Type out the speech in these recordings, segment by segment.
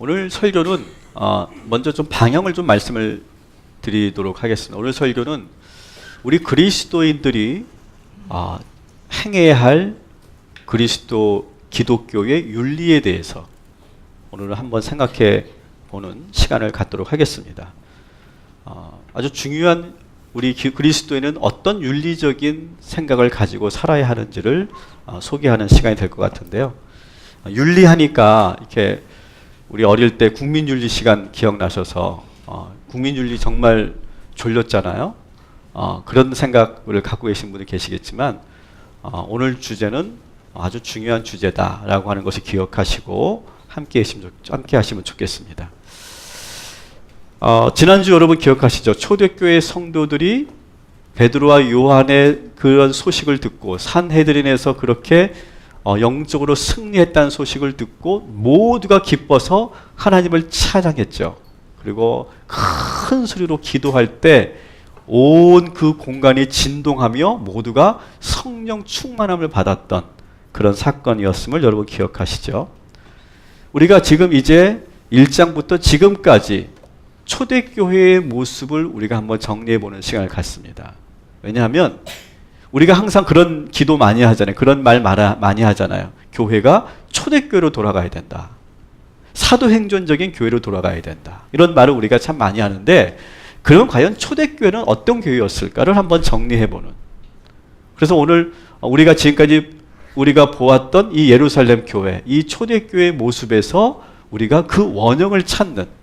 오늘 설교는 먼저 좀 방향을 좀 말씀을 드리도록 하겠습니다. 오늘 설교는 우리 그리스도인들이 행해야 할 그리스도 기독교의 윤리에 대해서 오늘은 한번 생각해 보는 시간을 갖도록 하겠습니다. 아주 중요한 우리 그리스도인은 어떤 윤리적인 생각을 가지고 살아야 하는지를 소개하는 시간이 될 것 같은데요. 윤리하니까 이렇게 우리 어릴 때 국민윤리 시간 기억나셔서 국민윤리 정말 졸렸잖아요. 그런 생각을 갖고 계신 분이 계시겠지만 오늘 주제는 아주 중요한 주제다라고 하는 것을 기억하시고 함께 하시면 좋겠습니다. 지난주 여러분 기억하시죠? 초대교회 성도들이 베드로와 요한의 그런 소식을 듣고 산헤드린에서 그렇게 영적으로 승리했다는 소식을 듣고 모두가 기뻐서 하나님을 찬양했죠. 그리고 큰 소리로 기도할 때 온 그 공간이 진동하며 모두가 성령 충만함을 받았던 그런 사건이었음을 여러분 기억하시죠? 우리가 지금 이제 1장부터 지금까지 초대교회의 모습을 우리가 한번 정리해보는 시간을 갖습니다. 왜냐하면 우리가 항상 그런 기도 많이 하잖아요. 그런 말 많이 하잖아요. 교회가 초대교회로 돌아가야 된다. 사도행전적인 교회로 돌아가야 된다. 이런 말을 우리가 참 많이 하는데 그럼 과연 초대교회는 어떤 교회였을까를 한번 정리해보는. 그래서 오늘 우리가 지금까지 우리가 보았던 이 예루살렘 교회, 이 초대교회의 모습에서 우리가 그 원형을 찾는,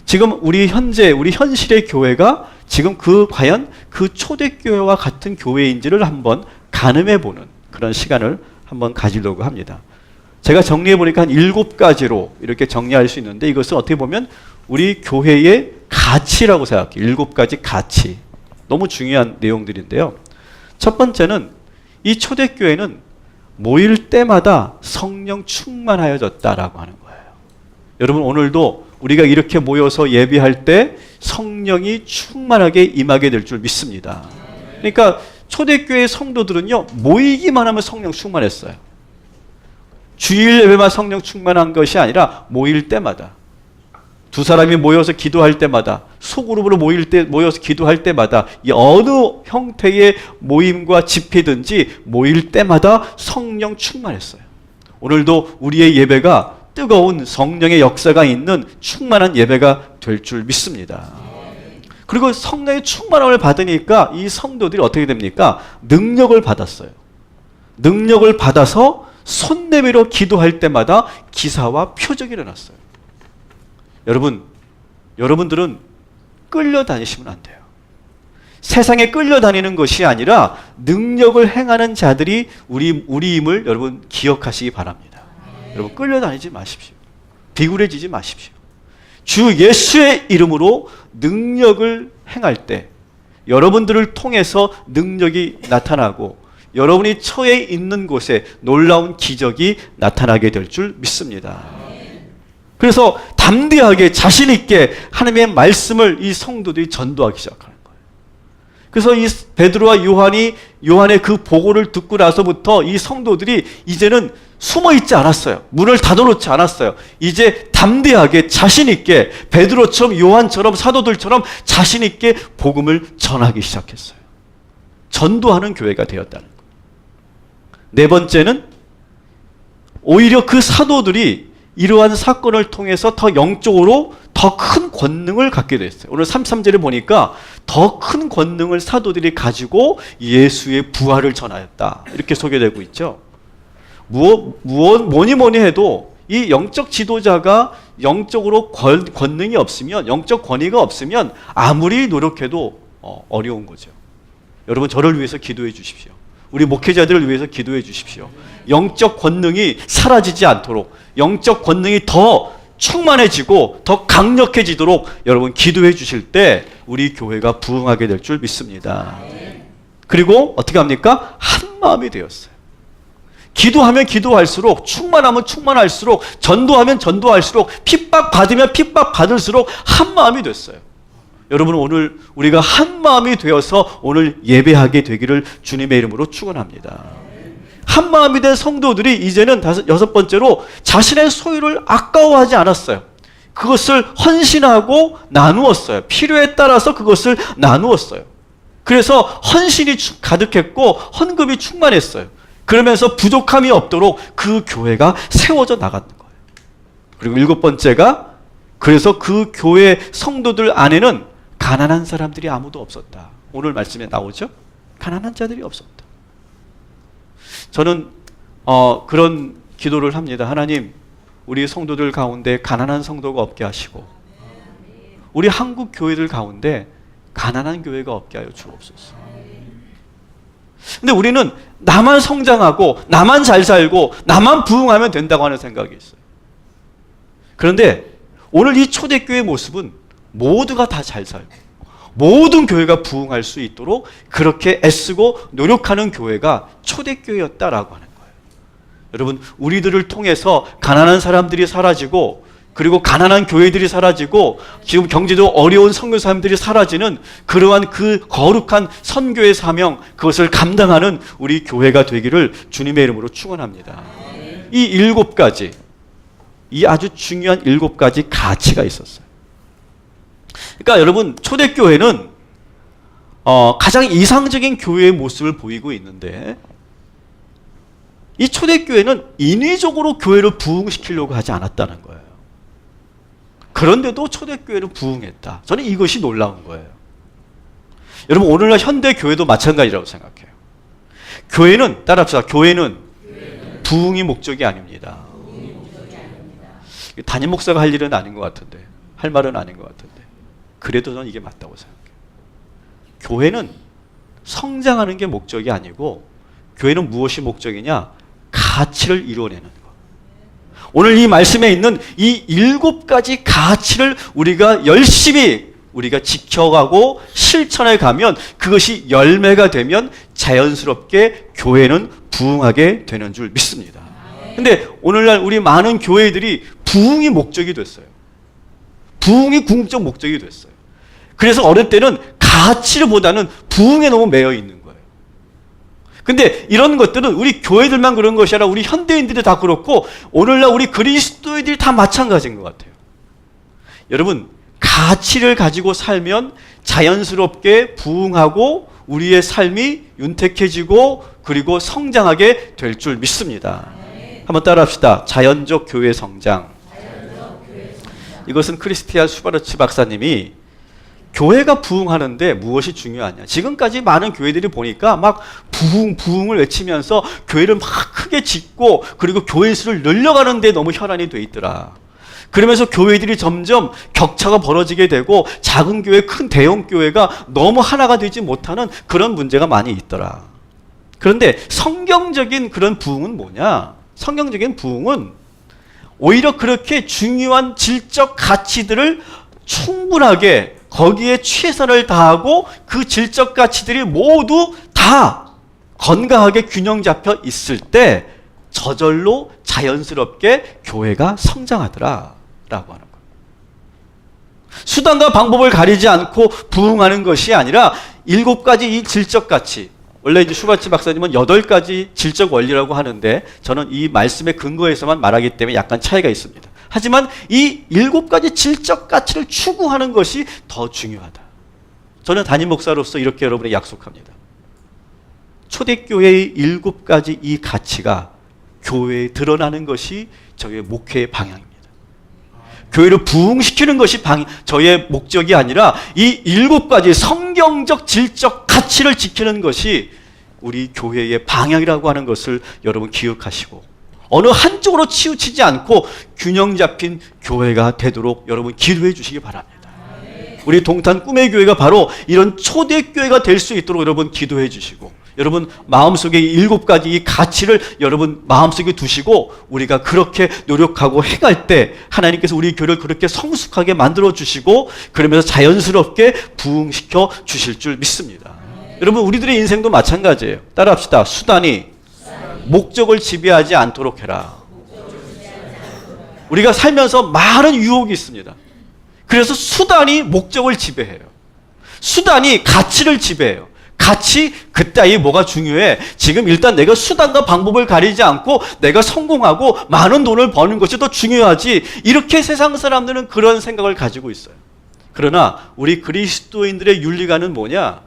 지금 우리 현실의 교회가 지금 과연 그 초대교회와 같은 교회인지를 한번 가늠해보는 그런 시간을 한번 가지려고 합니다. 제가 정리해보니까 한 7가지로 이렇게 정리할 수 있는데 이것은 어떻게 보면 우리 교회의 가치라고 생각해요. 7가지 가치. 너무 중요한 내용들인데요. 첫 번째는 이 초대교회는 모일 때마다 성령 충만하여졌다라고 하는 거예요. 여러분 오늘도 우리가 이렇게 모여서 예배할 때 성령이 충만하게 임하게 될 줄 믿습니다. 그러니까 초대교회 성도들은요, 모이기만 하면 성령 충만했어요. 주일 예배만 성령 충만한 것이 아니라 모일 때마다, 두 사람이 모여서 기도할 때마다, 소그룹으로 모여서 기도할 때마다, 이 어느 형태의 모임과 집회든지 모일 때마다 성령 충만했어요. 오늘도 우리의 예배가 뜨거운 성령의 역사가 있는 충만한 예배가 될 줄 믿습니다. 그리고 성령의 충만함을 받으니까 이 성도들이 어떻게 됩니까? 능력을 받았어요. 능력을 받아서 손 내밀어 기도할 때마다 기사와 표적이 일어났어요. 여러분들은 끌려다니시면 안 돼요. 세상에 끌려다니는 것이 아니라 능력을 행하는 자들이 우리임을 여러분 기억하시기 바랍니다. 여러분 끌려다니지 마십시오. 비굴해지지 마십시오. 주 예수의 이름으로 능력을 행할 때 여러분들을 통해서 능력이 나타나고 여러분이 처해 있는 곳에 놀라운 기적이 나타나게 될 줄 믿습니다. 그래서 담대하게 자신 있게 하나님의 말씀을 이 성도들이 전도하기 시작하는 거예요. 그래서 이 베드로와 요한의 그 보고를 듣고 나서부터 이 성도들이 이제는 숨어 있지 않았어요. 문을 닫아놓지 않았어요. 이제 담대하게 자신 있게 베드로처럼 요한처럼 사도들처럼 자신 있게 복음을 전하기 시작했어요. 전도하는 교회가 되었다는 거예요. 네 번째는 오히려 그 사도들이 이러한 사건을 통해서 더 영적으로 더 큰 권능을 갖게 됐어요. 오늘 33절에 보니까 더 큰 권능을 사도들이 가지고 예수의 부활을 전하였다. 이렇게 소개되고 있죠. 뭐니 해도 이 영적 지도자가 영적으로 권능이 없으면, 영적 권위가 없으면 아무리 노력해도 어려운 거죠. 여러분 저를 위해서 기도해 주십시오. 우리 목회자들을 위해서 기도해 주십시오. 영적 권능이 사라지지 않도록, 영적 권능이 더 충만해지고 더 강력해지도록 여러분 기도해 주실 때 우리 교회가 부흥하게 될 줄 믿습니다. 그리고 어떻게 합니까? 한 마음이 되었어요. 기도하면 기도할수록, 충만하면 충만할수록, 전도하면 전도할수록, 핍박받으면 핍박받을수록 한 마음이 됐어요. 여러분 오늘 우리가 한 마음이 되어서 오늘 예배하게 되기를 주님의 이름으로 축원합니다. 한 마음이 된 성도들이 이제는 여섯 번째로 자신의 소유를 아까워하지 않았어요. 그것을 헌신하고 나누었어요. 필요에 따라서 그것을 나누었어요. 그래서 헌신이 가득했고 헌금이 충만했어요. 그러면서 부족함이 없도록 그 교회가 세워져 나갔는 거예요. 그리고 7번째가, 그래서 그 교회 성도들 안에는 가난한 사람들이 아무도 없었다. 오늘 말씀에 나오죠? 가난한 자들이 없었다. 저는 그런 기도를 합니다. 하나님, 우리 성도들 가운데 가난한 성도가 없게 하시고 우리 한국 교회들 가운데 가난한 교회가 없게 하여 주옵소서. 근데 우리는 나만 성장하고 나만 잘 살고 나만 부흥하면 된다고 하는 생각이 있어요. 그런데 오늘 이 초대교회의 모습은 모두가 다 잘 살고 모든 교회가 부흥할 수 있도록 그렇게 애쓰고 노력하는 교회가 초대교회였다라고 하는 거예요. 여러분, 우리들을 통해서 가난한 사람들이 사라지고 그리고 가난한 교회들이 사라지고 지금 경제도 어려운 선교사님들이 사라지는 그러한 그 거룩한 선교의 사명, 그것을 감당하는 우리 교회가 되기를 주님의 이름으로 축원합니다. 이 7가지, 이 아주 중요한 7가지 가치가 있었어요. 그러니까 여러분, 초대교회는 가장 이상적인 교회의 모습을 보이고 있는데 이 초대교회는 인위적으로 교회를 부흥시키려고 하지 않았다는 거예요. 그런데도 초대교회는 부흥했다. 저는 이것이 놀라운 거예요. 여러분, 오늘날 현대교회도 마찬가지라고 생각해요. 교회는, 따라합시다. 교회는 부흥이 목적이 아닙니다. 담임 목사가 할 일은 아닌 것 같은데, 할 말은 아닌 것 같은데, 그래도 저는 이게 맞다고 생각해요. 교회는 성장하는 게 목적이 아니고 교회는 무엇이 목적이냐? 가치를 이루어내는 것. 오늘 이 말씀에 있는 이 7가지 가치를 우리가 열심히 우리가 지켜가고 실천해 가면 그것이 열매가 되면 자연스럽게 교회는 부흥하게 되는 줄 믿습니다. 근데 오늘날 우리 많은 교회들이 부흥이 목적이 됐어요. 부흥이 궁극적 목적이 됐어요. 그래서 어릴 때는 가치보다는 부흥에 너무 매여 있는 거예요. 근데 이런 것들은 우리 교회들만 그런 것이 아니라 우리 현대인들이 다 그렇고 오늘날 우리 그리스도인들이 다 마찬가지인 것 같아요. 여러분, 가치를 가지고 살면 자연스럽게 부흥하고 우리의 삶이 윤택해지고 그리고 성장하게 될 줄 믿습니다. 한번 따라합시다. 자연적 교회 성장. 이것은 크리스티안 슈바르츠 박사님이 교회가 부흥하는데 무엇이 중요하냐. 지금까지 많은 교회들이 보니까 막 부흥을 외치면서 교회를 막 크게 짓고 그리고 교회 수를 늘려가는 데 너무 혈안이 돼 있더라. 그러면서 교회들이 점점 격차가 벌어지게 되고 작은 교회, 큰 대형 교회가 너무 하나가 되지 못하는 그런 문제가 많이 있더라. 그런데 성경적인 그런 부흥은 뭐냐? 성경적인 부흥은 오히려 그렇게 중요한 질적 가치들을 충분하게 거기에 최선을 다하고 그 질적 가치들이 모두 다 건강하게 균형 잡혀 있을 때 저절로 자연스럽게 교회가 성장하더라 라고 하는 거예요. 수단과 방법을 가리지 않고 부흥하는 것이 아니라 7가지 이 질적 가치, 원래 이제 슈바르츠 박사님은 8가지 질적 원리라고 하는데 저는 이 말씀의 근거에서만 말하기 때문에 약간 차이가 있습니다. 하지만 이 7가지 질적 가치를 추구하는 것이 더 중요하다. 저는 담임 목사로서 이렇게 여러분에게 약속합니다. 초대교회의 7가지 이 가치가 교회에 드러나는 것이 저의 목회의 방향입니다. 교회를 부흥시키는 것이 저의 목적이 아니라 이 7가지 성경적 질적 가치를 지키는 것이 우리 교회의 방향이라고 하는 것을 여러분 기억하시고 어느 한쪽으로 치우치지 않고 균형 잡힌 교회가 되도록 여러분 기도해 주시기 바랍니다. 우리 동탄 꿈의 교회가 바로 이런 초대교회가 될 수 있도록 여러분 기도해 주시고 여러분 마음속에 7가지 이 가치를 여러분 마음속에 두시고 우리가 그렇게 노력하고 행할 때 하나님께서 우리 교회를 그렇게 성숙하게 만들어 주시고 그러면서 자연스럽게 부흥시켜 주실 줄 믿습니다. 여러분 우리들의 인생도 마찬가지예요. 따라합시다. 수단이 목적을 지배하지 않도록 해라. 우리가 살면서 많은 유혹이 있습니다. 그래서 수단이 목적을 지배해요. 수단이 가치를 지배해요. 가치 그따위 뭐가 중요해. 지금 일단 내가 수단과 방법을 가리지 않고 내가 성공하고 많은 돈을 버는 것이 더 중요하지. 이렇게 세상 사람들은 그런 생각을 가지고 있어요. 그러나 우리 그리스도인들의 윤리관은 뭐냐?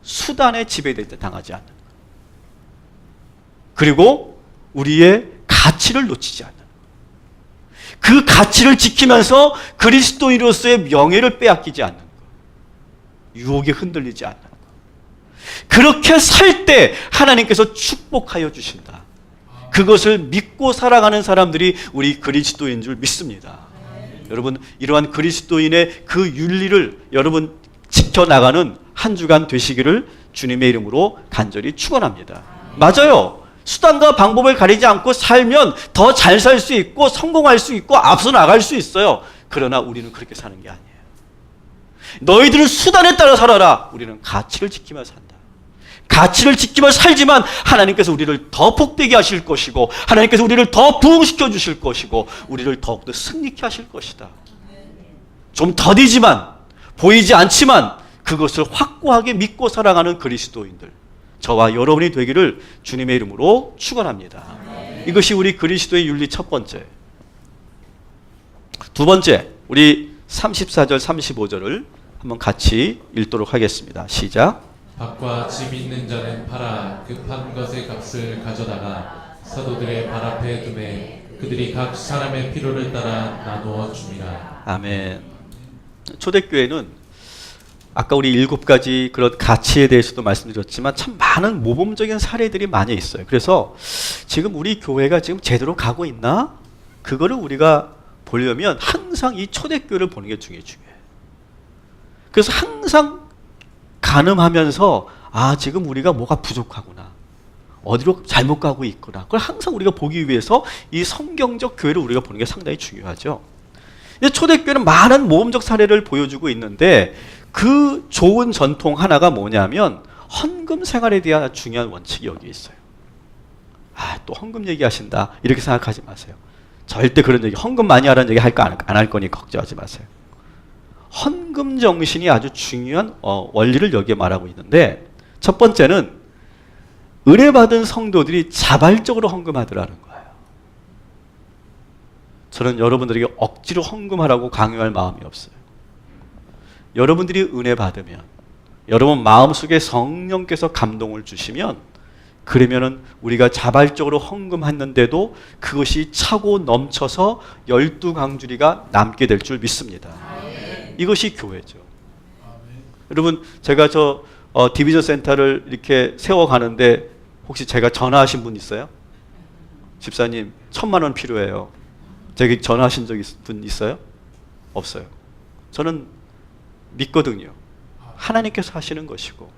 수단에 지배당하지 않는 것. 그리고 우리의 가치를 놓치지 않는 것. 그 가치를 지키면서 그리스도인으로서의 명예를 빼앗기지 않는 것. 유혹에 흔들리지 않는 것. 그렇게 살 때 하나님께서 축복하여 주신다. 그것을 믿고 살아가는 사람들이 우리 그리스도인 줄 믿습니다. 여러분, 이러한 그리스도인의 그 윤리를 여러분 지켜나가는 한 주간 되시기를 주님의 이름으로 간절히 축원합니다. 맞아요. 수단과 방법을 가리지 않고 살면 더 잘 살 수 있고 성공할 수 있고 앞서 나갈 수 있어요. 그러나 우리는 그렇게 사는 게 아니에요. 너희들은 수단에 따라 살아라. 우리는 가치를 지키며 산다. 가치를 지키며 살지만 하나님께서 우리를 더 복되게 하실 것이고 하나님께서 우리를 더 부흥시켜 주실 것이고 우리를 더욱더 승리케 하실 것이다. 좀 더디지만 보이지 않지만 그것을 확고하게 믿고 살아가는 그리스도인들, 저와 여러분이 되기를 주님의 이름으로 축원합니다. 이것이 우리 그리스도의 윤리 첫 번째. 두 번째, 우리 34절 35절을 한번 같이 읽도록 하겠습니다. 시작. 밭과 집 있는 자는 팔아 그 판 것의 값을 가져다가 사도들의 발 앞에 두매 그들이 각 사람의 필요를 따라 나누어 줍니다. 아멘. 초대교회는 아까 우리 7가지 그런 가치에 대해서도 말씀드렸지만 참 많은 모범적인 사례들이 많이 있어요. 그래서 지금 우리 교회가 지금 제대로 가고 있나? 그거를 우리가 보려면 항상 이 초대교회를 보는 게 중요해요. 그래서 항상 가늠하면서 지금 우리가 뭐가 부족하구나. 어디로 잘못 가고 있구나. 그걸 항상 우리가 보기 위해서 이 성경적 교회를 우리가 보는 게 상당히 중요하죠. 근데 초대교회는 많은 모범적 사례를 보여주고 있는데 그 좋은 전통 하나가 뭐냐면 헌금 생활에 대한 중요한 원칙이 여기 있어요. 또 헌금 얘기하신다. 이렇게 생각하지 마세요. 절대 그런 얘기, 헌금 많이 하라는 얘기 할까 안 할 거니 걱정하지 마세요. 헌금 정신이 아주 중요한 원리를 여기에 말하고 있는데 첫 번째는 의뢰받은 성도들이 자발적으로 헌금하더라는 거예요. 저는 여러분들에게 억지로 헌금하라고 강요할 마음이 없어요. 여러분들이 은혜 받으면 여러분 마음속에 성령께서 감동을 주시면 그러면은 우리가 자발적으로 헌금했는데도 그것이 차고 넘쳐서 12강주리가 남게 될 줄 믿습니다. 이것이 교회죠. 여러분 제가 디비전 센터를 이렇게 세워가는데 혹시 제가 전화하신 분 있어요? 집사님 1,000만 원 필요해요. 제게 전화하신 적 분 있어요? 없어요. 저는 믿거든요. 하나님께서 하시는 것이고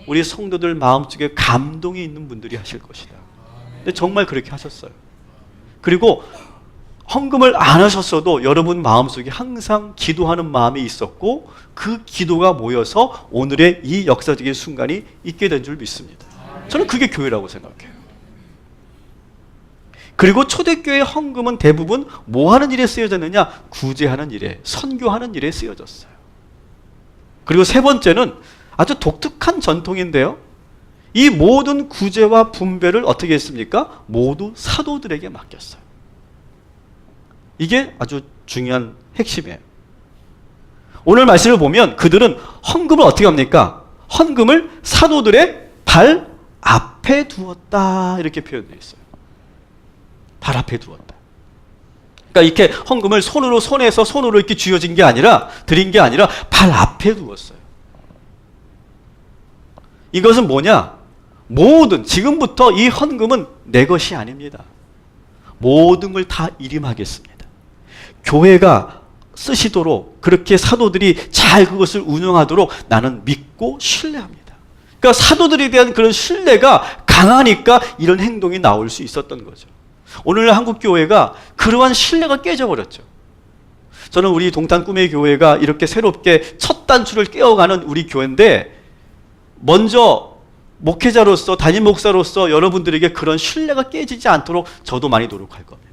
우리 성도들 마음속에 감동이 있는 분들이 하실 것이다. 근데 정말 그렇게 하셨어요. 그리고 헌금을 안 하셨어도 여러분 마음속에 항상 기도하는 마음이 있었고 그 기도가 모여서 오늘의 이 역사적인 순간이 있게 된 줄 믿습니다. 저는 그게 교회라고 생각해요. 그리고 초대교회 헌금은 대부분 뭐 하는 일에 쓰여졌느냐? 구제하는 일에, 선교하는 일에 쓰여졌어요. 그리고 세 번째는 아주 독특한 전통인데요. 이 모든 구제와 분배를 어떻게 했습니까? 모두 사도들에게 맡겼어요. 이게 아주 중요한 핵심이에요. 오늘 말씀을 보면 그들은 헌금을 어떻게 합니까? 헌금을 사도들의 발 앞에 두었다 이렇게 표현되어 있어요. 발 앞에 두었다. 그러니까 이렇게 헌금을 손에서 손으로 이렇게 쥐어진 게 아니라 드린 게 아니라 발 앞에 두었어요. 이것은 뭐냐? 지금부터 이 헌금은 내 것이 아닙니다. 모든 걸 다 일임하겠습니다. 교회가 쓰시도록 그렇게 사도들이 잘 그것을 운영하도록 나는 믿고 신뢰합니다. 그러니까 사도들에 대한 그런 신뢰가 강하니까 이런 행동이 나올 수 있었던 거죠. 오늘 한국 교회가 그러한 신뢰가 깨져버렸죠. 저는 우리 동탄 꿈의 교회가 이렇게 새롭게 첫 단추를 깨어가는 우리 교회인데 먼저 목회자로서 담임 목사로서 여러분들에게 그런 신뢰가 깨지지 않도록 저도 많이 노력할 겁니다.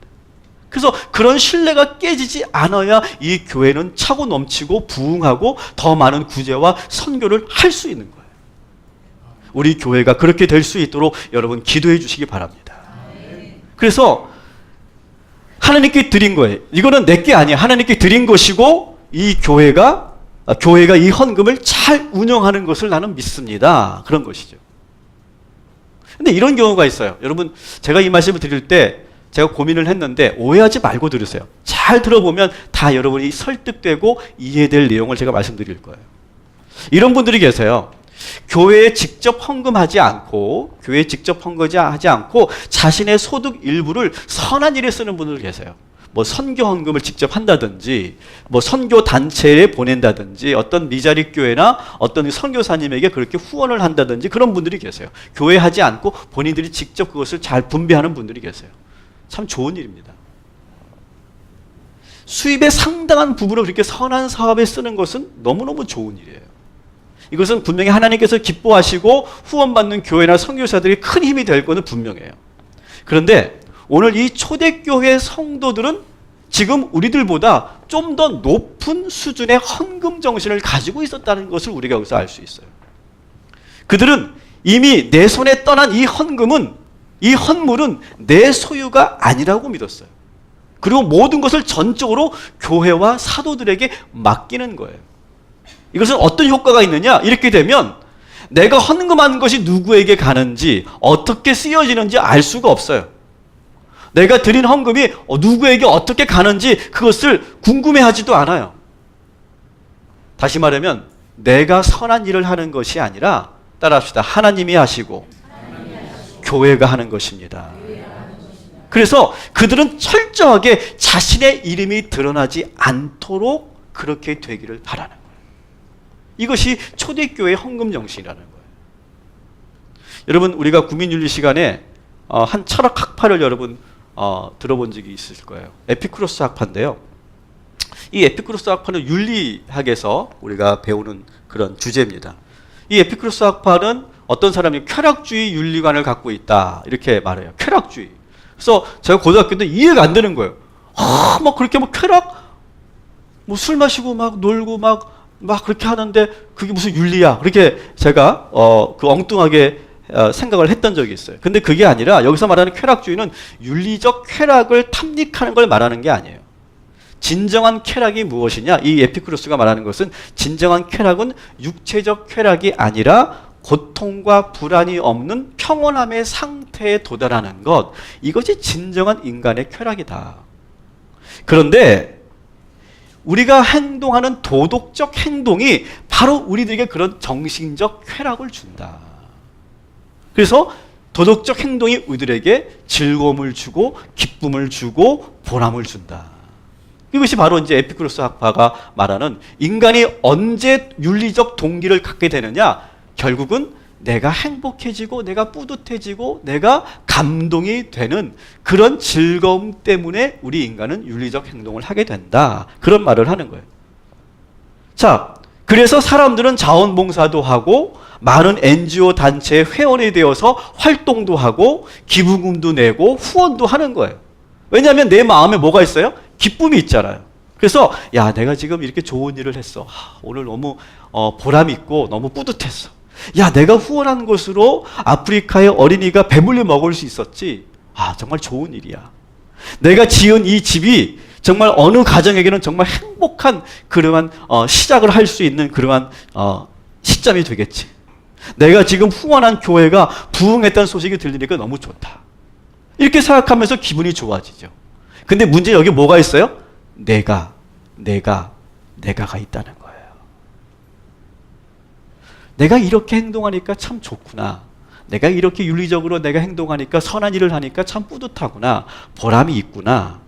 그래서 그런 신뢰가 깨지지 않아야 이 교회는 차고 넘치고 부흥하고 더 많은 구제와 선교를 할 수 있는 거예요. 우리 교회가 그렇게 될 수 있도록 여러분 기도해 주시기 바랍니다. 그래서 하나님께 드린 거예요. 이거는 내게 아니에요. 하나님께 드린 것이고 이 교회가 이 헌금을 잘 운영하는 것을 나는 믿습니다. 그런 것이죠. 근데 이런 경우가 있어요. 여러분, 제가 이 말씀을 드릴 때 제가 고민을 했는데 오해하지 말고 들으세요. 잘 들어보면 다 여러분이 설득되고 이해될 내용을 제가 말씀드릴 거예요. 이런 분들이 계세요. 교회에 직접 헌금하지 않고 자신의 소득 일부를 선한 일에 쓰는 분들 계세요. 뭐 선교 헌금을 직접 한다든지 뭐 선교 단체에 보낸다든지 어떤 미자립 교회나 어떤 선교사님에게 그렇게 후원을 한다든지 그런 분들이 계세요. 교회 하지 않고 본인들이 직접 그것을 잘 분배하는 분들이 계세요. 참 좋은 일입니다. 수입의 상당한 부분을 그렇게 선한 사업에 쓰는 것은 너무너무 좋은 일이에요. 이것은 분명히 하나님께서 기뻐하시고 후원받는 교회나 선교사들이 큰 힘이 될 것은 분명해요. 그런데 오늘 이 초대교회 성도들은 지금 우리들보다 좀 더 높은 수준의 헌금 정신을 가지고 있었다는 것을 우리가 여기서 알 수 있어요. 그들은 이미 내 손에 떠난 이 헌물은 내 소유가 아니라고 믿었어요. 그리고 모든 것을 전적으로 교회와 사도들에게 맡기는 거예요. 이것은 어떤 효과가 있느냐? 이렇게 되면 내가 헌금한 것이 누구에게 가는지 어떻게 쓰여지는지 알 수가 없어요. 내가 드린 헌금이 누구에게 어떻게 가는지 그것을 궁금해하지도 않아요. 다시 말하면 내가 선한 일을 하는 것이 아니라 따라합시다. 하나님이 하시고 교회가 하는 것입니다. 그래서 그들은 철저하게 자신의 이름이 드러나지 않도록 그렇게 되기를 바라는 거예요. 이것이 초대교회의 헌금 정신이라는 거예요. 여러분, 우리가 국민윤리 시간에 한 철학 학파를 여러분 들어본 적이 있을 거예요. 에피쿠로스 학파인데요. 이 에피쿠로스 학파는 윤리학에서 우리가 배우는 그런 주제입니다. 이 에피쿠로스 학파는 어떤 사람이 쾌락주의 윤리관을 갖고 있다 이렇게 말해요. 쾌락주의. 그래서 제가 고등학교 때 이해가 안 되는 거예요. 막 그렇게 막 쾌락, 뭐 술 마시고 막 놀고 막 그렇게 하는데 그게 무슨 윤리야? 그렇게 제가 그 엉뚱하게 생각을 했던 적이 있어요. 근데 그게 아니라 여기서 말하는 쾌락주의는 윤리적 쾌락을 탐닉하는 걸 말하는 게 아니에요. 진정한 쾌락이 무엇이냐? 이 에피쿠로스가 말하는 것은 진정한 쾌락은 육체적 쾌락이 아니라 고통과 불안이 없는 평온함의 상태에 도달하는 것. 이것이 진정한 인간의 쾌락이다. 그런데 우리가 행동하는 도덕적 행동이 바로 우리들에게 그런 정신적 쾌락을 준다. 그래서 도덕적 행동이 우리들에게 즐거움을 주고 기쁨을 주고 보람을 준다. 이것이 바로 이제 에피쿠로스 학파가 말하는 인간이 언제 윤리적 동기를 갖게 되느냐? 결국은 내가 행복해지고 내가 뿌듯해지고 내가 감동이 되는 그런 즐거움 때문에 우리 인간은 윤리적 행동을 하게 된다. 그런 말을 하는 거예요. 자, 그래서 사람들은 자원봉사도 하고 많은 NGO 단체에 회원이 되어서 활동도 하고 기부금도 내고 후원도 하는 거예요. 왜냐하면 내 마음에 뭐가 있어요? 기쁨이 있잖아요. 그래서 야, 내가 지금 이렇게 좋은 일을 했어. 오늘 너무 보람 있고 너무 뿌듯했어. 야, 내가 후원한 것으로 아프리카의 어린이가 배불리 먹을 수 있었지. 정말 좋은 일이야. 내가 지은 이 집이 정말 어느 가정에게는 정말 행복한 그러한 시작을 할 수 있는 그러한 시점이 되겠지. 내가 지금 후원한 교회가 부흥했다는 소식이 들리니까 너무 좋다. 이렇게 생각하면서 기분이 좋아지죠. 근데 문제 여기 뭐가 있어요? 내가가 있다는 거예요. 내가 이렇게 행동하니까 참 좋구나. 내가 이렇게 윤리적으로 내가 행동하니까 선한 일을 하니까 참 뿌듯하구나. 보람이 있구나.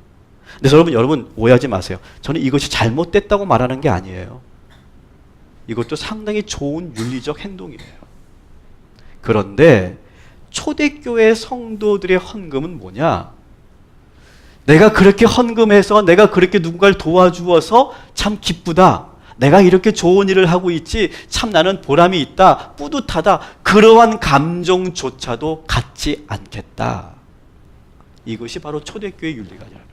근데 여러분 오해하지 마세요. 저는 이것이 잘못됐다고 말하는 게 아니에요. 이것도 상당히 좋은 윤리적 행동이에요. 그런데 초대교회 성도들의 헌금은 뭐냐? 내가 그렇게 헌금해서 내가 그렇게 누군가를 도와주어서 참 기쁘다. 내가 이렇게 좋은 일을 하고 있지. 참 나는 보람이 있다. 뿌듯하다. 그러한 감정조차도 갖지 않겠다. 이것이 바로 초대교회 윤리가 아니라는 거예요.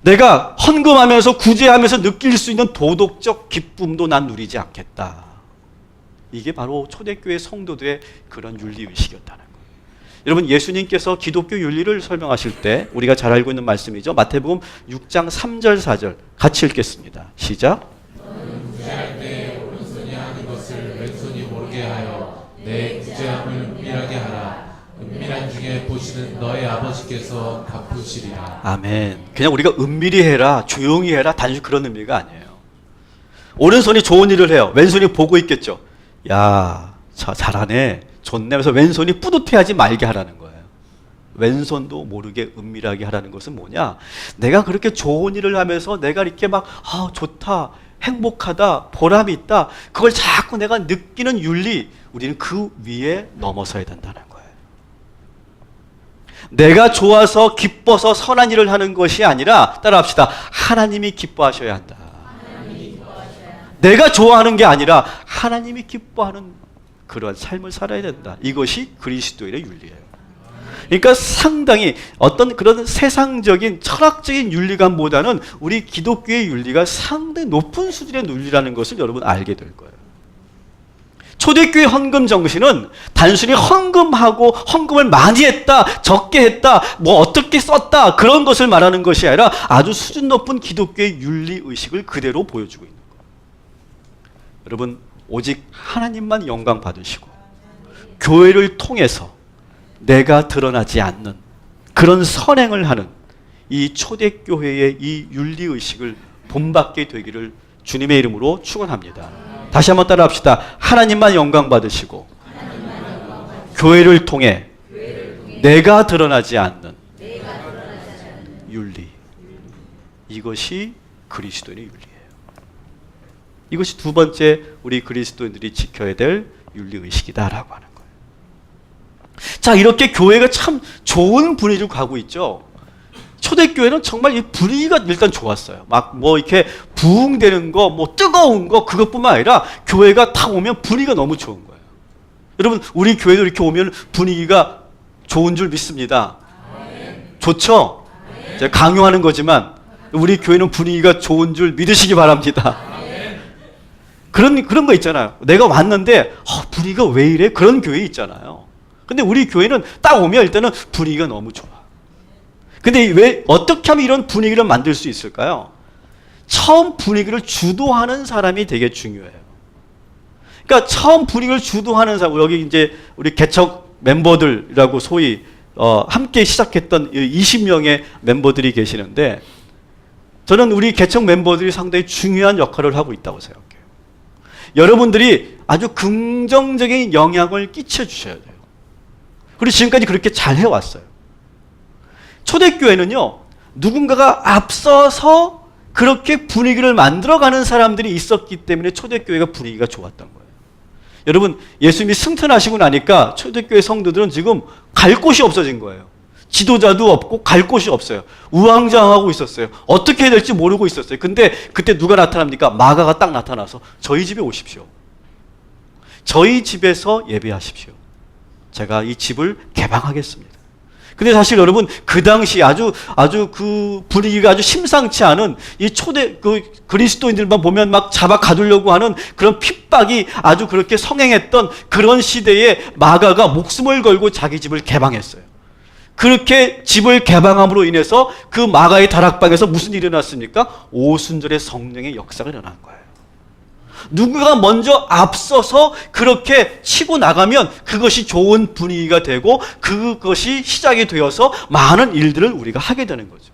내가 헌금하면서 구제하면서 느낄 수 있는 도덕적 기쁨도 난 누리지 않겠다. 이게 바로 초대교회 성도들의 그런 윤리의식이었다는 거예요. 여러분, 예수님께서 기독교 윤리를 설명하실 때 우리가 잘 알고 있는 말씀이죠. 마태복음 6장 3절 4절 같이 읽겠습니다. 시작. 너는 구제할 때 오른손이 하는 것을 왼손이 모르게 하여 내 구제함을 은밀하게 하라. 은밀한 중에 보시는 너의 아버지께서 갚으시리라. 아멘. 그냥 우리가 은밀히 해라, 조용히 해라, 단지 그런 의미가 아니에요. 오른손이 좋은 일을 해요. 왼손이 보고 있겠죠. 야, 잘하네, 좋네 하면서 왼손이 뿌듯해하지 말게 하라는 거예요. 왼손도 모르게 은밀하게 하라는 것은 뭐냐? 내가 그렇게 좋은 일을 하면서 내가 이렇게 막 좋다, 행복하다, 보람이 있다, 그걸 자꾸 내가 느끼는 윤리, 우리는 그 위에 넘어서야 된다는 거예요. 내가 좋아서 기뻐서 선한 일을 하는 것이 아니라, 따라합시다, 하나님이 기뻐하셔야 한다. 내가 좋아하는 게 아니라 하나님이 기뻐하는 그런 삶을 살아야 된다. 이것이 그리스도인의 윤리예요. 그러니까 상당히 어떤 그런 세상적인 철학적인 윤리관보다는 우리 기독교의 윤리가 상당히 높은 수준의 윤리라는 것을 여러분 알게 될 거예요. 초대교회 헌금 정신은 단순히 헌금하고 헌금을 많이 했다, 적게 했다, 뭐 어떻게 썼다, 그런 것을 말하는 것이 아니라 아주 수준 높은 기독교의 윤리의식을 그대로 보여주고 있는 거예요. 여러분, 오직 하나님만 영광 받으시고 교회를 통해서 내가 드러나지 않는 그런 선행을 하는 이 초대교회의 이 윤리의식을 본받게 되기를 주님의 이름으로 축원합니다. 다시 한번 따라합시다. 하나님만 영광 받으시고 교회를 통해 내가 드러나지 않는 윤리, 이것이 그리스도인의 윤리예요. 이것이 두 번째 우리 그리스도인들이 지켜야 될 윤리의식이다라고 하는 거예요. 자, 이렇게 교회가 참 좋은 분위기로 가고 있죠. 초대교회는 정말 이 분위기가 일단 좋았어요. 막 뭐 이렇게 부흥되는 거, 뭐 뜨거운 거, 그것뿐만 아니라 교회가 딱 오면 분위기가 너무 좋은 거예요. 여러분, 우리 교회도 이렇게 오면 분위기가 좋은 줄 믿습니다. 좋죠? 제가 강요하는 거지만 우리 교회는 분위기가 좋은 줄 믿으시기 바랍니다. 그런 거 있잖아요. 내가 왔는데 분위기가 왜 이래? 그런 교회 있잖아요. 근데 우리 교회는 딱 오면 일단은 분위기가 너무 좋아. 근데 왜, 어떻게 하면 이런 분위기를 만들 수 있을까요? 처음 분위기를 주도하는 사람이 되게 중요해요. 그러니까 처음 분위기를 주도하는 사람, 여기 이제 우리 개척 멤버들이라고 소위 함께 시작했던 20명의 멤버들이 계시는데, 저는 우리 개척 멤버들이 상당히 중요한 역할을 하고 있다고 생각해요. 여러분들이 아주 긍정적인 영향을 끼쳐주셔야 돼요. 그리고 지금까지 그렇게 잘 해왔어요. 초대교회는요, 누군가가 앞서서 그렇게 분위기를 만들어가는 사람들이 있었기 때문에 초대교회가 분위기가 좋았던 거예요. 여러분, 예수님이 승천하시고 나니까 초대교회 성도들은 지금 갈 곳이 없어진 거예요. 지도자도 없고 갈 곳이 없어요. 우왕좌왕하고 있었어요. 어떻게 해야 될지 모르고 있었어요. 근데 그때 누가 나타납니까? 마가가 딱 나타나서 저희 집에 오십시오. 저희 집에서 예배하십시오. 제가 이 집을 개방하겠습니다. 근데 사실 여러분, 그 당시 아주 그 분위기가 아주 심상치 않은 이 초대 그리스도인들만 보면 막 잡아 가두려고 하는 그런 핍박이 아주 그렇게 성행했던 그런 시대에 마가가 목숨을 걸고 자기 집을 개방했어요. 그렇게 집을 개방함으로 인해서 그 마가의 다락방에서 무슨 일이 일어났습니까? 오순절의 성령의 역사가 일어난 거예요. 누군가 먼저 앞서서 그렇게 치고 나가면 그것이 좋은 분위기가 되고 그것이 시작이 되어서 많은 일들을 우리가 하게 되는 거죠.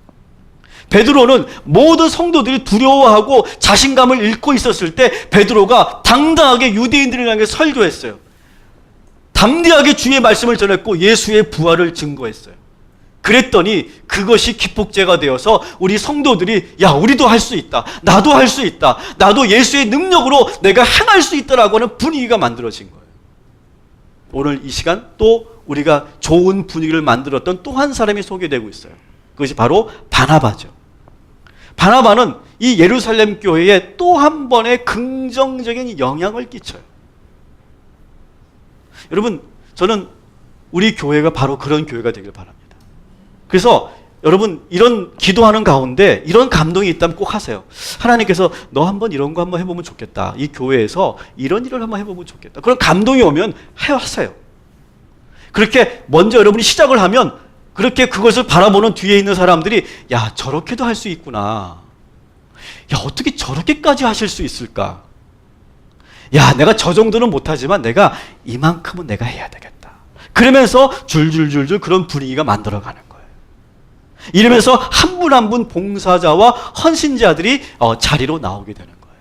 베드로는 모든 성도들이 두려워하고 자신감을 잃고 있었을 때 베드로가 당당하게 유대인들을 향해 설교했어요. 담대하게 주의 말씀을 전했고 예수의 부활을 증거했어요. 그랬더니 그것이 기폭제가 되어서 우리 성도들이 야, 우리도 할 수 있다. 나도 할 수 있다. 나도 예수의 능력으로 내가 행할 수 있다라고 하는 분위기가 만들어진 거예요. 오늘 이 시간 또 우리가 좋은 분위기를 만들었던 또 한 사람이 소개되고 있어요. 그것이 바로 바나바죠. 바나바는 이 예루살렘 교회에 또 한 번의 긍정적인 영향을 끼쳐요. 여러분, 저는 우리 교회가 바로 그런 교회가 되길 바랍니다. 그래서 여러분 이런 기도하는 가운데 이런 감동이 있다면 꼭 하세요. 하나님께서 너 한번 이런 거 한번 해보면 좋겠다. 이 교회에서 이런 일을 한번 해보면 좋겠다. 그런 감동이 오면 해하세요. 그렇게 먼저 여러분이 시작을 하면 그렇게 그것을 바라보는 뒤에 있는 사람들이 야 저렇게도 할 수 있구나. 야 어떻게 저렇게까지 하실 수 있을까. 야 내가 저 정도는 못하지만 내가 이만큼은 내가 해야 되겠다. 그러면서 줄줄줄줄 그런 분위기가 만들어가는 거예요. 이러면서 한 분 한 분 봉사자와 헌신자들이 자리로 나오게 되는 거예요.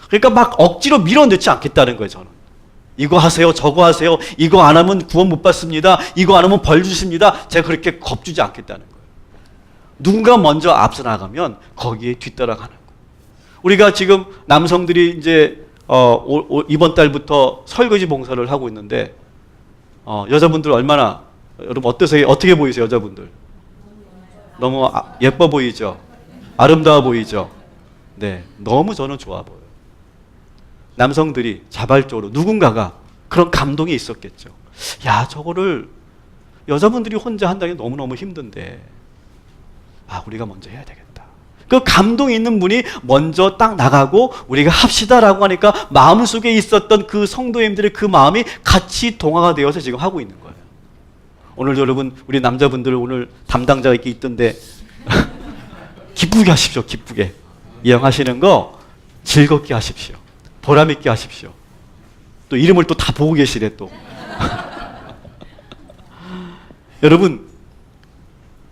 그러니까 막 억지로 밀어넣지 않겠다는 거예요. 저는 이거 하세요 저거 하세요 이거 안 하면 구원 못 받습니다. 이거 안 하면 벌 주십니다. 제가 그렇게 겁주지 않겠다는 거예요. 누군가 먼저 앞서 나가면 거기에 뒤따라가는 거예요. 우리가 지금 남성들이 이제 이번 달부터 설거지 봉사를 하고 있는데 여자분들 얼마나 여러분 어떠세요? 어떻게 보이세요? 여자분들 너무 예뻐 보이죠? 아름다워 보이죠? 네, 너무 저는 좋아 보여요. 남성들이 자발적으로 누군가가 그런 감동이 있었겠죠. 야 저거를 여자분들이 혼자 한다는 게 너무너무 힘든데 우리가 먼저 해야 되겠다. 그 감동이 있는 분이 먼저 딱 나가고 우리가 합시다라고 하니까 마음속에 있었던 그 성도님들의 그 마음이 같이 동화가 되어서 지금 하고 있는 거예요. 오늘도 여러분 우리 남자분들 오늘 담당자가 이렇게 있던데 기쁘게 하십시오. 기쁘게. 이왕하시는 거 즐겁게 하십시오. 보람 있게 하십시오. 또 이름을 또 다 보고 계시네 또. 여러분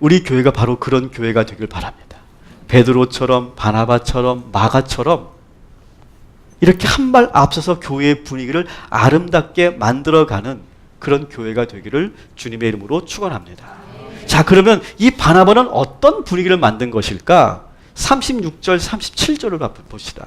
우리 교회가 바로 그런 교회가 되길 바랍니다. 베드로처럼 바나바처럼 마가처럼 이렇게 한 발 앞서서 교회의 분위기를 아름답게 만들어가는 그런 교회가 되기를 주님의 이름으로 축원합니다. 자 그러면 이 바나바는 어떤 분위기를 만든 것일까? 36절 37절을 봅시다.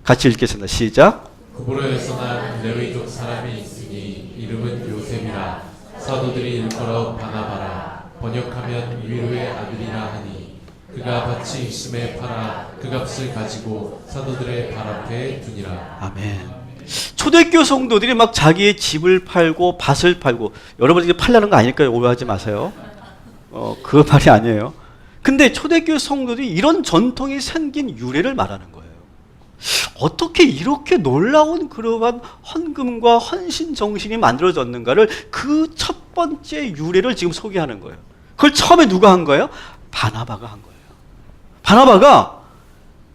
같이 읽겠습니다. 시작. 구브로에서 난 레위족 사람이 있으니 이름은 요셉이라 사도들이 일컬어 바나바라 번역하면 위로의 아들이라 하니 그가 밭이 있음에 팔아 그 값을 가지고 사도들의 발 앞에 두니라. 아멘. 초대교회 성도들이 막 자기의 집을 팔고 밭을 팔고 여러분 이게 팔라는 거 아닐까요? 오해하지 마세요. 그 말이 아니에요. 근데 초대교회 성도들이 이런 전통이 생긴 유래를 말하는 거예요. 어떻게 이렇게 놀라운 그러한 헌금과 헌신 정신이 만들어졌는가를 그 첫 번째 유래를 지금 소개하는 거예요. 그걸 처음에 누가 한 거예요? 바나바가 한 거예요. 바나바가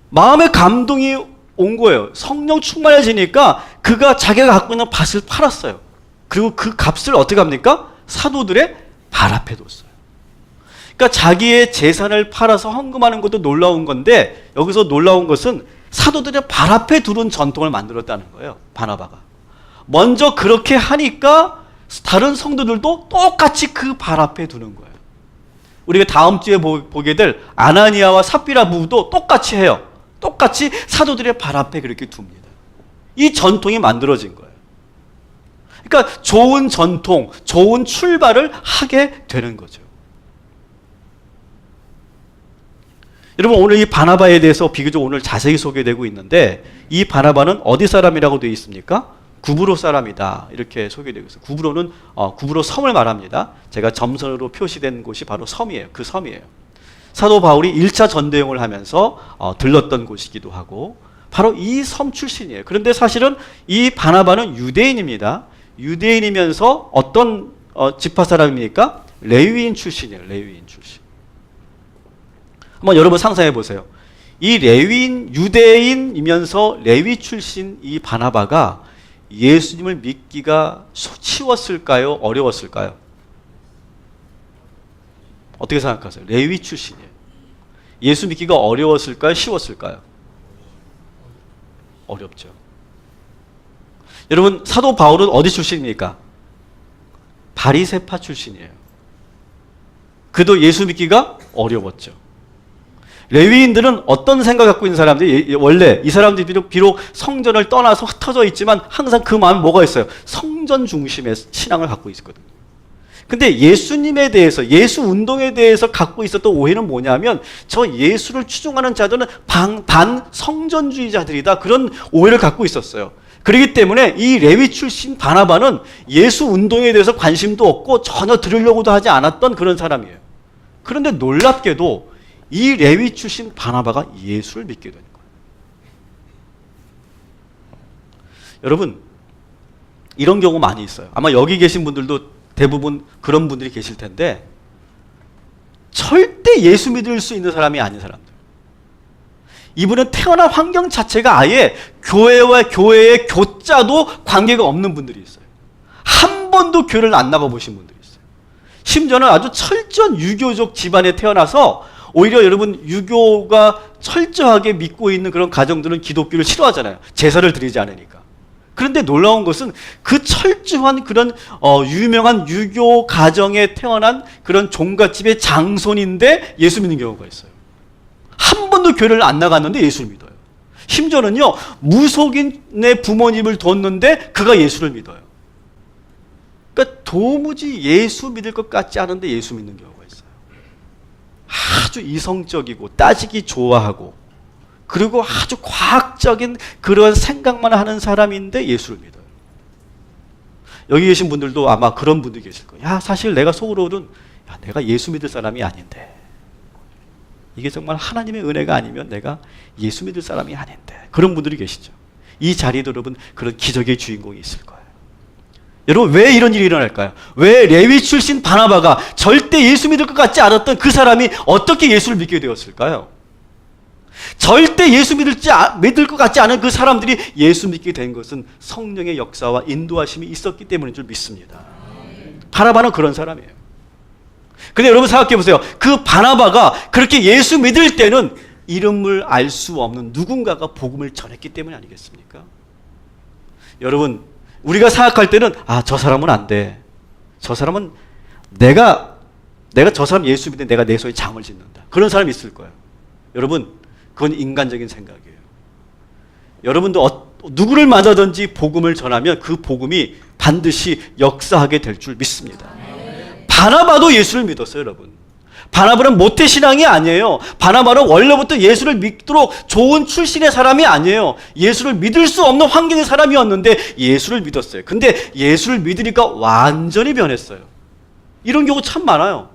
마음의 감동이 온 거예요. 성령 충만해지니까 그가 자기가 갖고 있는 밭을 팔았어요. 그리고 그 값을 어떻게 합니까? 사도들의 발 앞에 뒀어요. 그러니까 자기의 재산을 팔아서 헌금하는 것도 놀라운 건데 여기서 놀라운 것은 사도들의 발 앞에 두는 전통을 만들었다는 거예요. 바나바가. 먼저 그렇게 하니까 다른 성도들도 똑같이 그 발 앞에 두는 거예요. 우리가 다음 주에 보게 될 아나니아와 삽비라 부부도 똑같이 해요. 똑같이 사도들의 발 앞에 그렇게 둡니다. 이 전통이 만들어진 거예요. 그러니까 좋은 전통, 좋은 출발을 하게 되는 거죠. 여러분 오늘 이 바나바에 대해서 비교적 오늘 자세히 소개되고 있는데 이 바나바는 어디 사람이라고 되어 있습니까? 구브로 사람이다 이렇게 소개되고 있어요. 구브로는 구브로 섬을 말합니다. 제가 점선으로 표시된 곳이 바로 섬이에요. 그 섬이에요. 사도 바울이 1차 전도여행을 하면서 들렀던 곳이기도 하고 바로 이 섬 출신이에요. 그런데 사실은 이 바나바는 유대인입니다. 유대인이면서 어떤 지파 사람입니까? 레위인 출신이에요. 레위인 출신. 한번 여러분 상상해 보세요. 이 레위인, 유대인이면서 레위 출신 이 바나바가 예수님을 믿기가 쉬웠을까요? 어려웠을까요? 어떻게 생각하세요? 레위 출신이에요. 예수 믿기가 어려웠을까요? 쉬웠을까요? 어렵죠. 여러분 사도 바울은 어디 출신입니까? 바리새파 출신이에요. 그도 예수 믿기가 어려웠죠. 레위인들은 어떤 생각 갖고 있는 사람들이 원래 이 사람들이 비록 성전을 떠나서 흩어져 있지만 항상 그 마음에 뭐가 있어요? 성전 중심의 신앙을 갖고 있었거든요. 근데 예수님에 대해서 예수 운동에 대해서 갖고 있었던 오해는 뭐냐면 저 예수를 추종하는 자들은 반성전주의자들이다 그런 오해를 갖고 있었어요. 그렇기 때문에 이 레위 출신 바나바는 예수 운동에 대해서 관심도 없고 전혀 들으려고도 하지 않았던 그런 사람이에요. 그런데 놀랍게도 이 레위 출신 바나바가 예수를 믿게 되는 거예요. 여러분, 이런 경우 많이 있어요. 아마 여기 계신 분들도 대부분 그런 분들이 계실 텐데, 절대 예수 믿을 수 있는 사람이 아닌 사람들. 이분은 태어난 환경 자체가 아예 교회와 교회의 교자도 관계가 없는 분들이 있어요. 한 번도 교회를 안 나가보신 분들이 있어요. 심지어는 아주 철저한 유교적 집안에 태어나서 오히려 여러분 유교가 철저하게 믿고 있는 그런 가정들은 기독교를 싫어하잖아요. 제사를 드리지 않으니까. 그런데 놀라운 것은 그 철저한 그런 유명한 유교 가정에 태어난 그런 종갓집의 장손인데 예수 믿는 경우가 있어요. 한 번도 교회를 안 나갔는데 예수를 믿어요. 심지어는요, 무속인의 부모님을 뒀는데 그가 예수를 믿어요. 그러니까 도무지 예수 믿을 것 같지 않은데 예수 믿는 경우가 있어요. 아주 이성적이고 따지기 좋아하고 그리고 아주 과학적인 그런 생각만 하는 사람인데 예수를 믿어요. 여기 계신 분들도 아마 그런 분들이 계실 거예요. 야, 사실 내가 속으로는 내가 예수 믿을 사람이 아닌데, 이게 정말 하나님의 은혜가 아니면 내가 예수 믿을 사람이 아닌데, 그런 분들이 계시죠. 이 자리에도 여러분 그런 기적의 주인공이 있을 거예요. 여러분, 왜 이런 일이 일어날까요? 왜 레위 출신 바나바가 절대 예수 믿을 것 같지 않았던 그 사람이 어떻게 예수를 믿게 되었을까요? 절대 예수 믿을 것 같지 않은 그 사람들이 예수 믿게 된 것은 성령의 역사와 인도하심이 있었기 때문인 줄 믿습니다. 바나바는 그런 사람이에요. 근데 여러분 생각해 보세요. 그 바나바가 그렇게 예수 믿을 때는 이름을 알 수 없는 누군가가 복음을 전했기 때문이 아니겠습니까? 여러분, 우리가 생각할 때는 저 사람은 안 돼. 저 사람은 내가 저 사람 예수 믿는 내가 내 손에 장을 짓는다. 그런 사람이 있을 거예요. 여러분, 그건 인간적인 생각이에요. 여러분도 누구를 맞아든지 복음을 전하면 그 복음이 반드시 역사하게 될 줄 믿습니다. 바나바도 예수를 믿었어요, 여러분. 바나바는 모태신앙이 아니에요. 바나바는 원래부터 예수를 믿도록 좋은 출신의 사람이 아니에요. 예수를 믿을 수 없는 환경의 사람이었는데 예수를 믿었어요. 근데 예수를 믿으니까 완전히 변했어요. 이런 경우 참 많아요.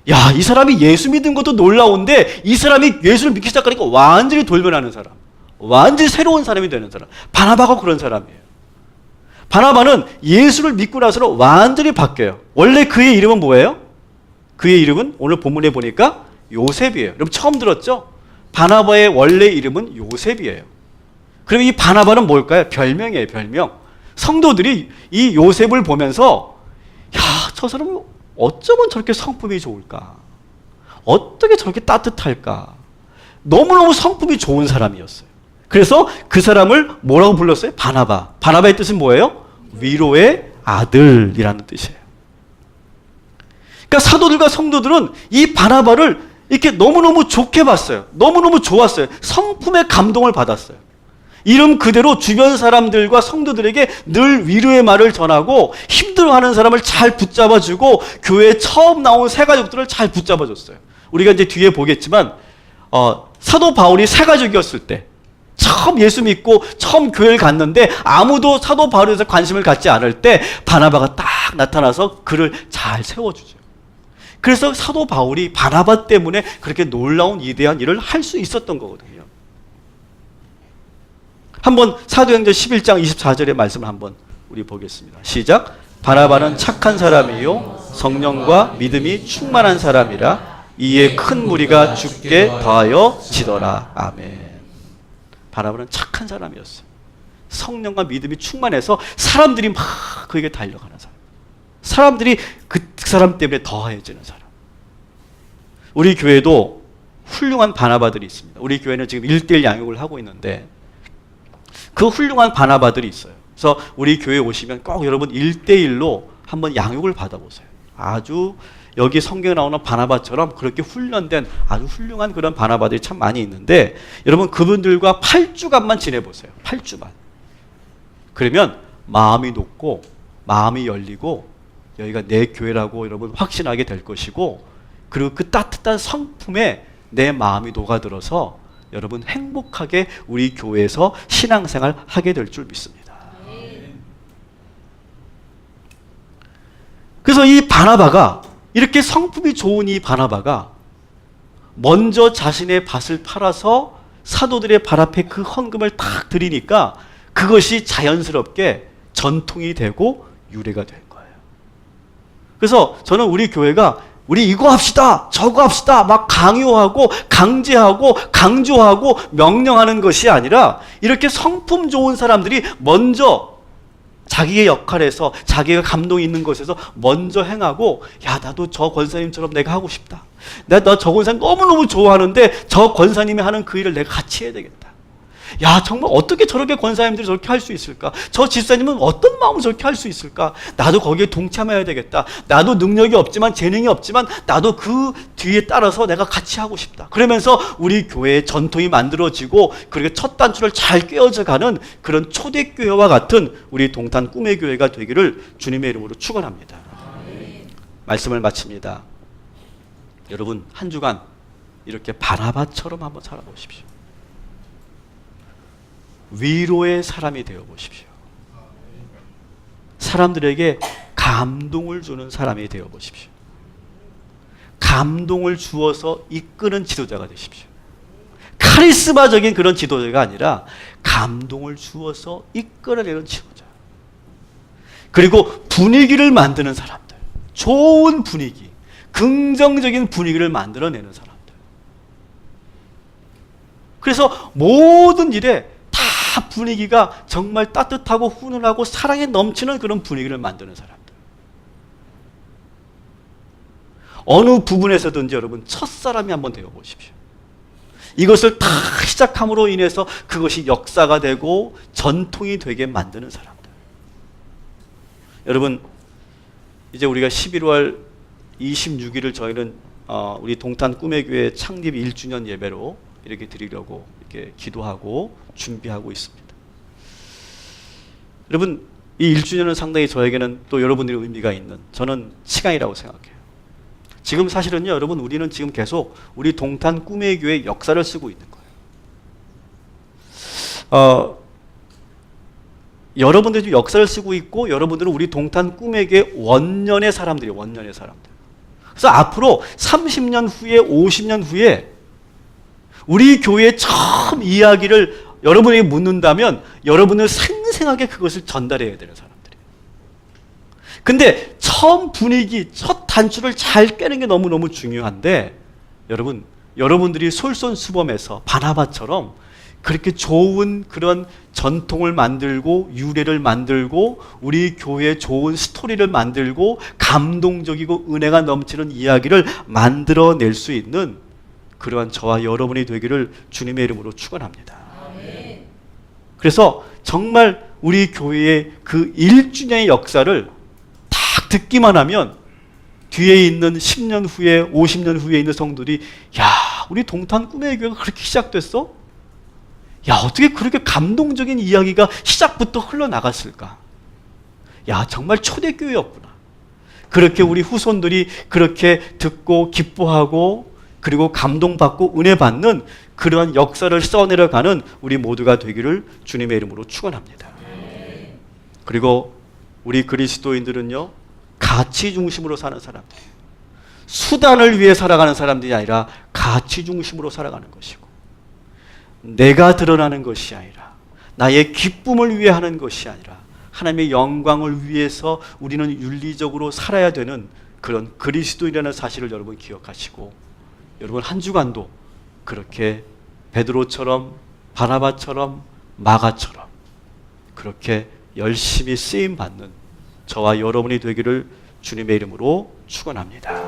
야, 이 사람이 예수 믿은 것도 놀라운데 이 사람이 예수를 믿기 시작하니까 완전히 돌변하는 사람, 완전히 새로운 사람이 되는 사람. 바나바가 그런 사람이에요. 바나바는 예수를 믿고 나서는 완전히 바뀌어요. 원래 그의 이름은 뭐예요? 그의 이름은 오늘 본문에 보니까 요셉이에요. 여러분 처음 들었죠? 바나바의 원래 이름은 요셉이에요. 그럼 이 바나바는 뭘까요? 별명이에요, 별명. 성도들이 이 요셉을 보면서 야, 저 사람은 어쩌면 저렇게 성품이 좋을까? 어떻게 저렇게 따뜻할까? 너무너무 성품이 좋은 사람이었어요. 그래서 그 사람을 뭐라고 불렀어요? 바나바. 바나바의 뜻은 뭐예요? 위로의 아들이라는 뜻이에요. 그러니까 사도들과 성도들은 이 바나바를 이렇게 너무너무 좋게 봤어요. 너무너무 좋았어요. 성품의 감동을 받았어요. 이름 그대로 주변 사람들과 성도들에게 늘 위로의 말을 전하고 힘들어하는 사람을 잘 붙잡아주고 교회에 처음 나온 새가족들을 잘 붙잡아줬어요. 우리가 이제 뒤에 보겠지만 사도 바울이 새가족이었을 때 처음 예수 믿고 처음 교회를 갔는데 아무도 사도 바울에 대해서 관심을 갖지 않을 때 바나바가 딱 나타나서 그를 잘 세워주죠. 그래서 사도 바울이 바나바 때문에 그렇게 놀라운 위대한 일을 할 수 있었던 거거든요. 한번 사도행전 11장 24절의 말씀을 한번 우리 보겠습니다. 시작. 바나바는 착한 사람이요 성령과 믿음이 충만한 사람이라 이에 큰 무리가 주께 더하여 지더라. 아멘. 바나바는 착한 사람이었어요. 성령과 믿음이 충만해서 사람들이 막 그에게 달려가는 사람. 사람들이 그 사람 때문에 더해지는 사람. 우리 교회도 훌륭한 바나바들이 있습니다. 우리 교회는 지금 1:1 양육을 하고 있는데 그 훌륭한 바나바들이 있어요. 그래서 우리 교회에 오시면 꼭 여러분 1:1로 한번 양육을 받아보세요. 아주 여기 성경에 나오는 바나바처럼 그렇게 훈련된 아주 훌륭한 그런 바나바들이 참 많이 있는데 여러분 그분들과 8주간만 지내보세요. 8주만. 그러면 마음이 높고 마음이 열리고 여기가 내 교회라고 여러분 확신하게 될 것이고 그리고 그 따뜻한 성품에 내 마음이 녹아들어서 여러분 행복하게 우리 교회에서 신앙생활 하게 될 줄 믿습니다. 그래서 이 바나바가 이렇게 성품이 좋은 이 바나바가 먼저 자신의 밭을 팔아서 사도들의 발 앞에 그 헌금을 탁 드리니까 그것이 자연스럽게 전통이 되고 유래가 된 거예요. 그래서 저는 우리 교회가 우리 이거 합시다, 저거 합시다, 막 강요하고, 강제하고, 강조하고, 명령하는 것이 아니라 이렇게 성품 좋은 사람들이 먼저 자기의 역할에서 자기가 감동이 있는 것에서 먼저 행하고, 야, 나도 저 권사님처럼 내가 하고 싶다. 나 저 권사님 너무너무 좋아하는데 저 권사님이 하는 그 일을 내가 같이 해야 되겠다. 야, 정말 어떻게 저렇게 권사님들이 저렇게 할 수 있을까? 저 집사님은 어떤 마음으로 저렇게 할 수 있을까? 나도 거기에 동참해야 되겠다. 나도 능력이 없지만, 재능이 없지만 나도 그 뒤에 따라서 내가 같이 하고 싶다. 그러면서 우리 교회의 전통이 만들어지고 그렇게 첫 단추를 잘 꿰어져가는 그런 초대교회와 같은 우리 동탄 꿈의 교회가 되기를 주님의 이름으로 축원합니다. 말씀을 마칩니다. 여러분, 한 주간 이렇게 바나바처럼 한번 살아보십시오. 위로의 사람이 되어보십시오. 사람들에게 감동을 주는 사람이 되어보십시오. 감동을 주어서 이끄는 지도자가 되십시오. 카리스마적인 그런 지도자가 아니라 감동을 주어서 이끌어내는 지도자. 그리고 분위기를 만드는 사람들. 좋은 분위기, 긍정적인 분위기를 만들어내는 사람들. 그래서 모든 일에 다 분위기가 정말 따뜻하고 훈훈하고 사랑에 넘치는 그런 분위기를 만드는 사람들. 어느 부분에서든지 여러분 첫사람이 한번 되어보십시오. 이것을 다 시작함으로 인해서 그것이 역사가 되고 전통이 되게 만드는 사람들. 여러분, 이제 우리가 11월 26일을 저희는 우리 동탄 꿈의 교회 창립 1주년 예배로 이렇게 드리려고 이렇게 기도하고 준비하고 있습니다. 여러분, 이 1주년은 상당히 저에게는 또 여러분들의 의미가 있는, 저는 시간이라고 생각해요. 지금 사실은요, 여러분, 우리는 지금 계속 우리 동탄 꿈의 교회 역사를 쓰고 있는 거예요. 여러분들이 지금 역사를 쓰고 있고, 여러분들은 우리 동탄 꿈의 교회 원년의 사람들이에요. 원년의 사람들. 그래서 앞으로 30년 후에, 50년 후에 우리 교회의 처음 이야기를 여러분에게 묻는다면 여러분은 생생하게 그것을 전달해야 되는 사람들이에요. 근데 처음 분위기, 첫 단추를 잘 깨는 게 너무너무 중요한데, 여러분들이 솔선수범해서 바나바처럼 그렇게 좋은 그런 전통을 만들고 유래를 만들고 우리 교회의 좋은 스토리를 만들고 감동적이고 은혜가 넘치는 이야기를 만들어낼 수 있는 그러한 저와 여러분이 되기를 주님의 이름으로 축원합니다. 그래서 정말 우리 교회의 그 1주년의 역사를 딱 듣기만 하면 뒤에 있는 10년 후에 50년 후에 있는 성도들이, 야, 우리 동탄 꿈의 교회가 그렇게 시작됐어? 야, 어떻게 그렇게 감동적인 이야기가 시작부터 흘러나갔을까? 야, 정말 초대교회였구나. 그렇게 우리 후손들이 그렇게 듣고 기뻐하고 그리고 감동받고 은혜받는 그러한 역사를 써내려가는 우리 모두가 되기를 주님의 이름으로 축원합니다. 그리고 우리 그리스도인들은요, 가치 중심으로 사는 사람들이에요. 수단을 위해 살아가는 사람들이 아니라 가치 중심으로 살아가는 것이고, 내가 드러나는 것이 아니라 나의 기쁨을 위해 하는 것이 아니라 하나님의 영광을 위해서 우리는 윤리적으로 살아야 되는 그런 그리스도인이라는 사실을 여러분 기억하시고, 여러분 한 주간도 그렇게 베드로처럼 바나바처럼 마가처럼 그렇게 열심히 쓰임받는 저와 여러분이 되기를 주님의 이름으로 축원합니다.